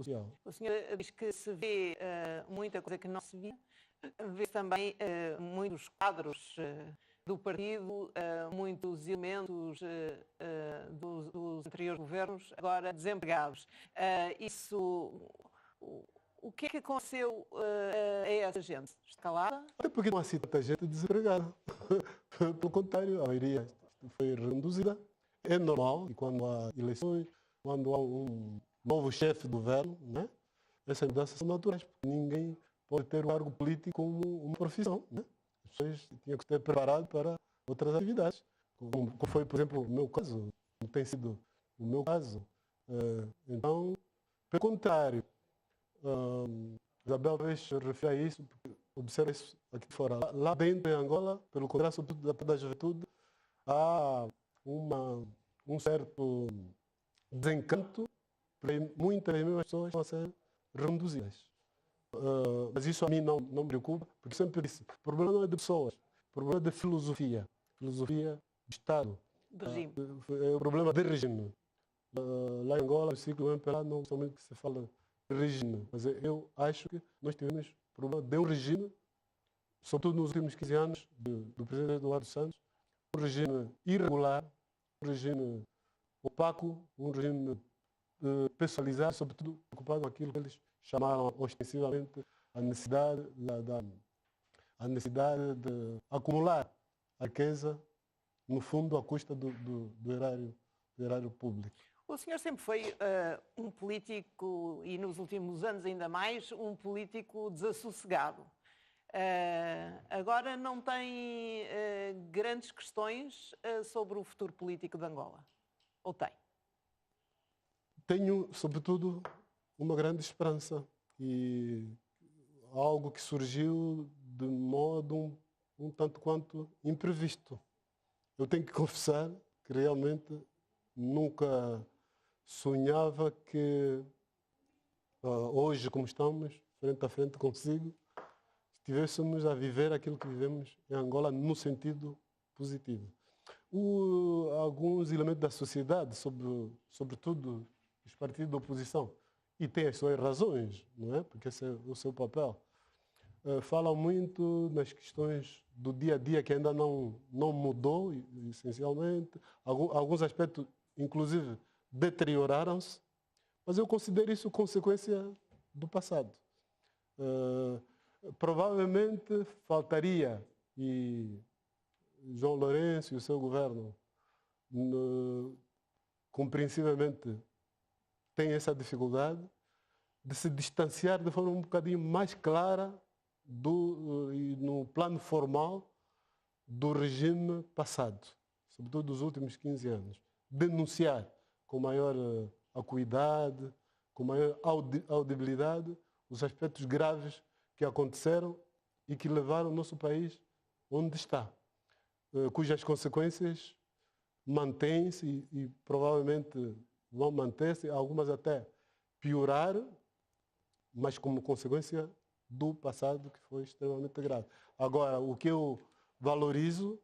social. O senhor diz que se vê muita coisa que não se via, vê também muitos quadros do partido, muitos elementos dos anteriores governos agora desempregados. O que é que aconteceu a essa gente? Escalada? Até porque não há assim tanta gente desempregada. Pelo contrário, a maioria foi reduzida. É normal, e quando há eleições, quando há um novo chefe de governo, né? Essas mudanças são naturais, porque ninguém pode ter o cargo político como uma profissão. Né? As pessoas tinham que estar preparadas para outras atividades. Como foi, por exemplo, o meu caso, não tem sido o meu caso. Então, pelo contrário, Isabel talvez refere a isso, porque observa isso aqui fora. Lá dentro, em Angola, pelo contrário, sobretudo da juventude, há um certo desencanto, porque muitas das mesmas pessoas estão a ser reduzidas. Mas isso a mim não me preocupa, porque sempre disse, o problema não é de pessoas, o problema é de filosofia de Estado. De regime. É o problema de regime. Lá em Angola, no ciclo MPLA, não somente que se fala de regime, mas eu acho que nós tivemos problema de um regime, sobretudo nos últimos 15 anos do presidente Eduardo Santos, um regime irregular, um regime opaco, um regime pessoalizado, sobretudo preocupado com aquilo que eles chamaram ostensivamente a necessidade de acumular a riqueza, no fundo, à custa do erário público. O senhor sempre foi um político, e nos últimos anos ainda mais, um político desassossegado. Agora não tem grandes questões sobre o futuro político de Angola? Ou tem? Tenho, sobretudo, uma grande esperança e algo que surgiu de modo um tanto quanto imprevisto. Eu tenho que confessar que realmente nunca sonhava que hoje, como estamos, frente a frente consigo, estivéssemos a viver aquilo que vivemos em Angola no sentido positivo. Alguns elementos da sociedade, sobretudo os partidos da oposição, e têm as suas razões, não é? Porque esse é o seu papel, falam muito nas questões do dia a dia que ainda não mudou, essencialmente. Alguns aspectos, inclusive, deterioraram-se, mas eu considero isso consequência do passado. Provavelmente faltaria, e João Lourenço e o seu governo compreensivamente têm essa dificuldade de se distanciar de forma um bocadinho mais clara e no plano formal do regime passado, sobretudo dos últimos 15 anos. Denunciar com maior acuidade, com maior audibilidade, os aspectos graves que aconteceram e que levaram o nosso país onde está, cujas consequências mantêm-se e provavelmente vão manter-se, algumas até piorar, mas como consequência do passado que foi extremamente grave. Agora, o que eu valorizo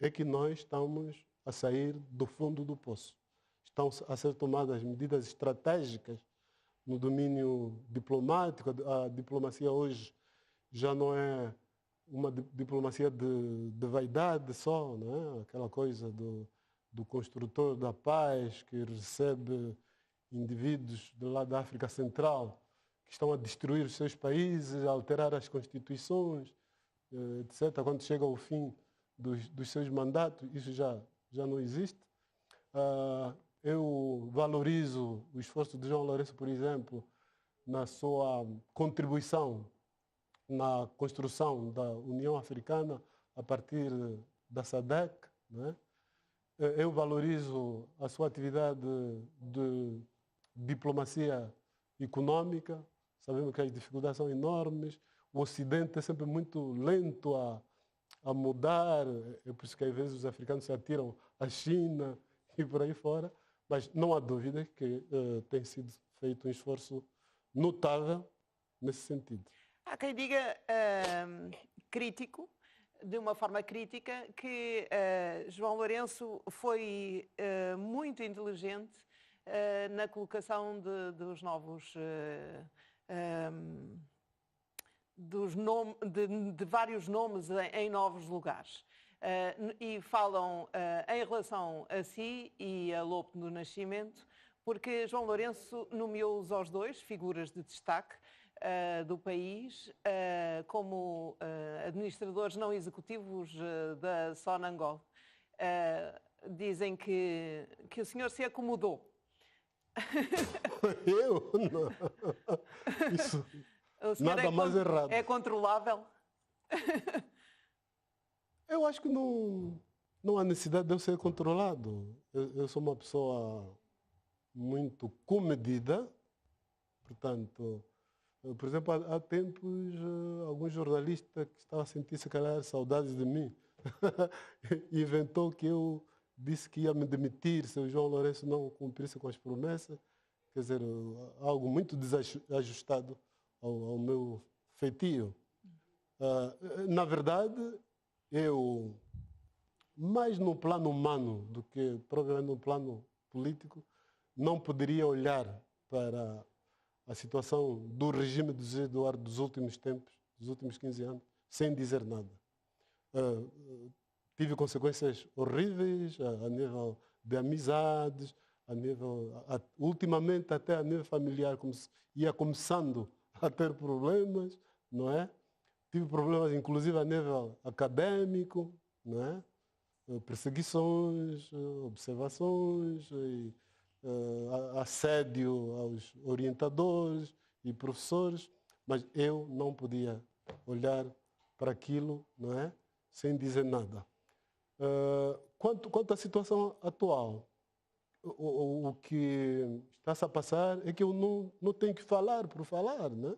é que nós estamos a sair do fundo do poço. Estão a ser tomadas medidas estratégicas no domínio diplomático. A diplomacia hoje já não é uma diplomacia de vaidade só, não é? Aquela coisa do construtor da paz que recebe indivíduos do lado da África Central que estão a destruir os seus países, a alterar as constituições, etc. Quando chega ao fim dos seus mandatos, isso já não existe. Eu valorizo o esforço de João Lourenço, por exemplo, na sua contribuição na construção da União Africana a partir da SADC, né? Eu valorizo a sua atividade de diplomacia econômica. Sabemos que as dificuldades são enormes. O Ocidente é sempre muito lento a mudar. É por isso que às vezes os africanos se atiram à China e por aí fora. Mas não há dúvida que tem sido feito um esforço notável nesse sentido. Há quem diga crítico, de uma forma crítica, que João Lourenço foi muito inteligente na colocação dos novos de vários nomes em novos lugares. E falam em relação a si e a Lope do Nascimento, porque João Lourenço nomeou-os aos dois, figuras de destaque do país, como administradores não executivos da Sonangol. Dizem que o senhor se acomodou. Eu? Não. Isso, O senhor nada mais errado. É controlável? Eu acho que não há necessidade de eu ser controlado. Eu sou uma pessoa muito comedida, portanto, por exemplo, há tempos, algum jornalista que estava a sentir, se calhar, saudades de mim, inventou que eu disse que ia me demitir se o João Lourenço não cumprisse com as promessas. Quer dizer, algo muito desajustado ao meu feitio. Na verdade, eu, mais no plano humano do que provavelmente no plano político, não poderia olhar para a situação do regime de José Eduardo dos últimos tempos, dos últimos 15 anos, sem dizer nada. Tive consequências horríveis a nível de amizades, ultimamente até a nível familiar, ia começando a ter problemas, não é? Tive problemas, inclusive, a nível acadêmico, não é? Perseguições, observações, assédio aos orientadores e professores, mas eu não podia olhar para aquilo, não é? Sem dizer nada. Quanto à situação atual, o que está-se a passar é que eu não tenho que falar por falar, né?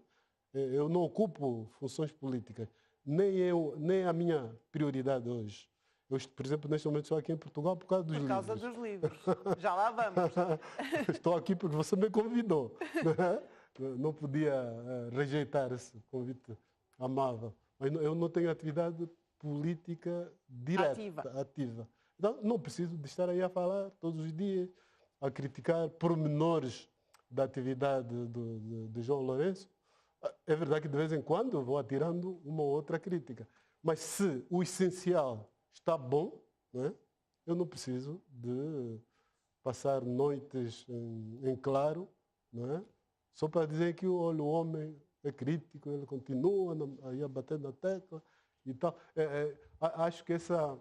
Eu não ocupo funções políticas, nem a minha prioridade hoje. Eu, por exemplo, neste momento estou aqui em Portugal por causa dos livros. Por causa dos livros. Já lá vamos. Estou aqui porque você me convidou. Não podia rejeitar esse convite amável. Mas eu não tenho atividade política direta, ativa. Então, não preciso de estar aí a falar todos os dias, a criticar pormenores da atividade de João Lourenço. É verdade que de vez em quando eu vou atirando uma ou outra crítica. Mas se o essencial está bom, né, eu não preciso de passar noites em claro, né, só para dizer que olha, o homem é crítico, ele continua aí a bater na tecla e tal. Acho que essa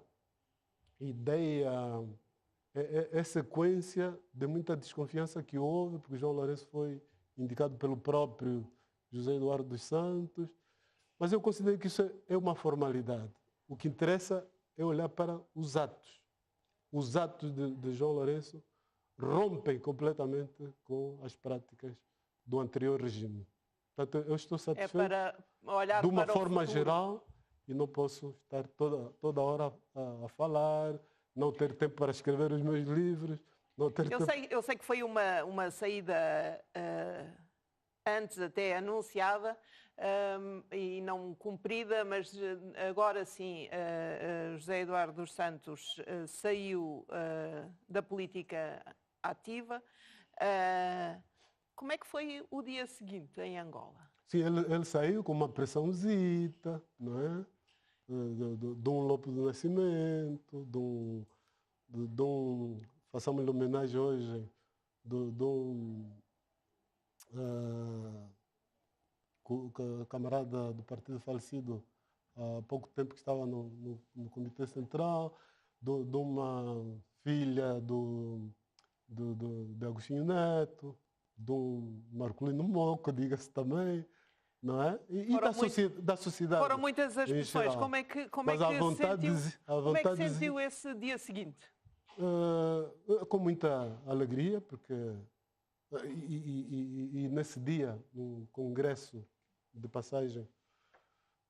ideia é sequência de muita desconfiança que houve, porque João Lourenço foi indicado pelo próprio José Eduardo dos Santos, mas eu considero que isso é uma formalidade. O que interessa é olhar para os atos. Os atos de João Lourenço rompem completamente com as práticas do anterior regime. Portanto, eu estou satisfeito de uma forma geral e não posso estar toda hora a falar, não ter tempo para escrever os meus livros. Eu sei que foi uma saída antes até anunciada e não cumprida, mas agora sim José Eduardo dos Santos saiu da política ativa. Como é que foi o dia seguinte em Angola? Sim, ele saiu com uma pressãozita, não é? De um Lope do Nascimento, de um façamos-lhe homenagem hoje, de um camarada do partido falecido há pouco tempo que estava no Comitê Central, de uma filha de Agostinho Neto, de um Marcolino Moco, diga-se também, não é? E da sociedade. Foram muitas as pessoas. Como é que sentiu esse dia seguinte? Com muita alegria, porque e nesse dia, no congresso de passagem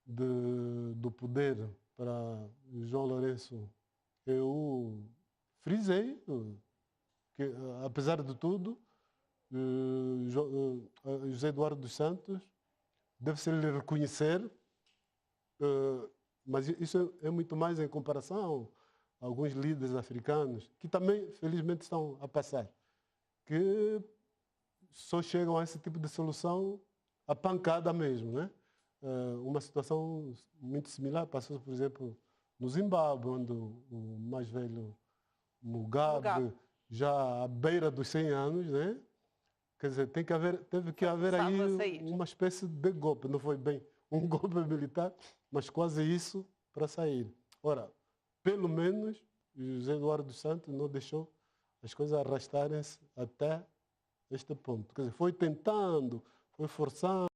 do poder para João Lourenço, eu frisei que, apesar de tudo, José Eduardo dos Santos deve-se lhe reconhecer, mas isso é muito mais em comparação a alguns líderes africanos que também, felizmente, estão a passar. que só chegam a esse tipo de solução a pancada mesmo, né? Uma situação muito similar passou, por exemplo, no Zimbábue, onde o mais velho Mugabe, já à beira dos 100 anos, né? Quer dizer, teve que haver aí uma espécie de golpe. Não foi bem um golpe militar, mas quase isso para sair. Ora, pelo menos, José Eduardo dos Santos não deixou as coisas arrastarem-se até este ponto. Quer dizer, foi tentando, foi forçando.